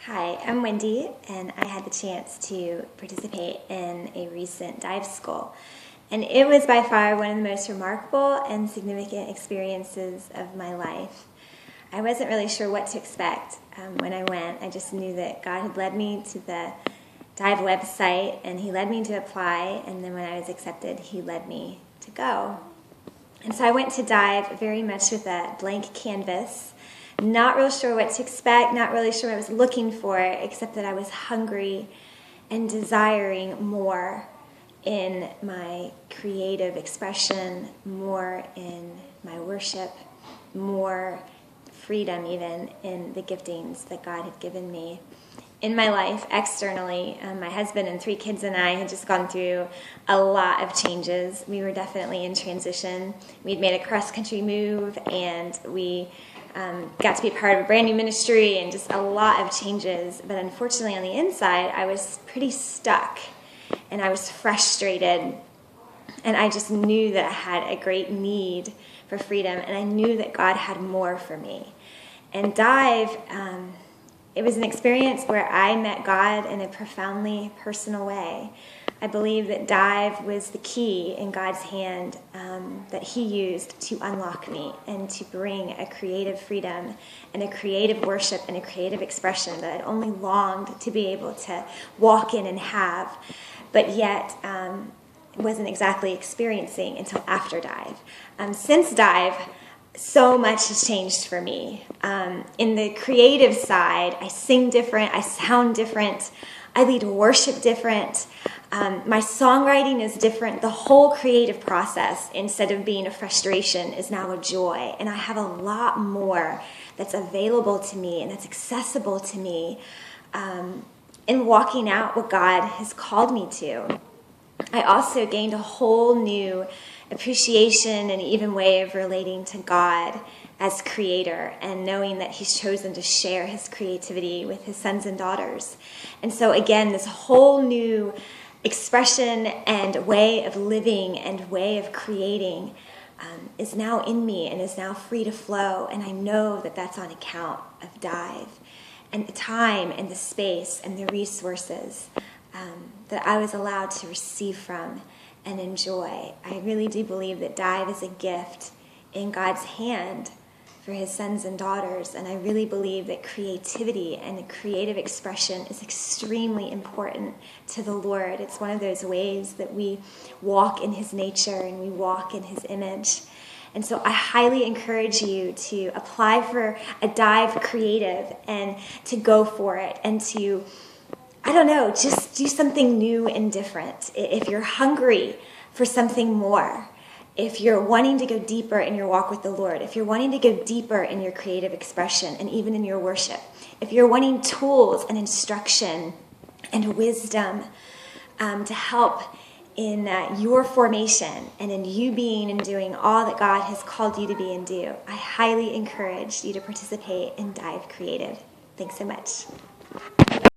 Hi, I'm Wendy, and I had the chance to participate in a recent dive school. And it was by far one of the most remarkable and significant experiences of my life. I wasn't really sure what to expect when I went. I just knew that God had led me to the dive website, and He led me to apply, and then when I was accepted, He led me to go. And so I went to dive very much with a blank canvas, not real sure what to expect, not really sure what I was looking for, except that I was hungry and desiring more in my creative expression, more in my worship, more freedom even in the giftings that God had given me. In my life, externally, my husband and 3 kids and I had just gone through a lot of changes. We were definitely in transition. We'd made a cross-country move, and we got to be part of a brand new ministry and just a lot of changes. But unfortunately, on the inside, I was pretty stuck, and I was frustrated, and I just knew that I had a great need for freedom, and I knew that God had more for me. And dive, it was an experience where I met God in a profoundly personal way. I believe that dive was the key in God's hand that He used to unlock me and to bring a creative freedom and a creative worship and a creative expression that I'd only longed to be able to walk in and have, but yet wasn't exactly experiencing until after dive. Since dive, so much has changed for me. In the creative side, I sing different, I sound different, I lead worship different. My songwriting is different. The whole creative process, instead of being a frustration, is now a joy. And I have a lot more that's available to me and that's accessible to me in walking out what God has called me to. I also gained a whole new appreciation and even way of relating to God as creator and knowing that He's chosen to share His creativity with His sons and daughters. And so again, this whole new expression and way of living and way of creating is now in me and is now free to flow. And I know that that's on account of dive and the time and the space and the resources that I was allowed to receive from and enjoy. I really do believe that dive is a gift in God's hand for His sons and daughters, and I really believe that creativity and creative expression is extremely important to the Lord. It's one of those ways that we walk in His nature and we walk in His image. And so I highly encourage you to apply for a dive creative and to go for it and to, I don't know, just do something new and different. If you're hungry for something more, if you're wanting to go deeper in your walk with the Lord, if you're wanting to go deeper in your creative expression and even in your worship, if you're wanting tools and instruction and wisdom to help in your formation and in you being and doing all that God has called you to be and do, I highly encourage you to participate in Dive Creative. Thanks so much.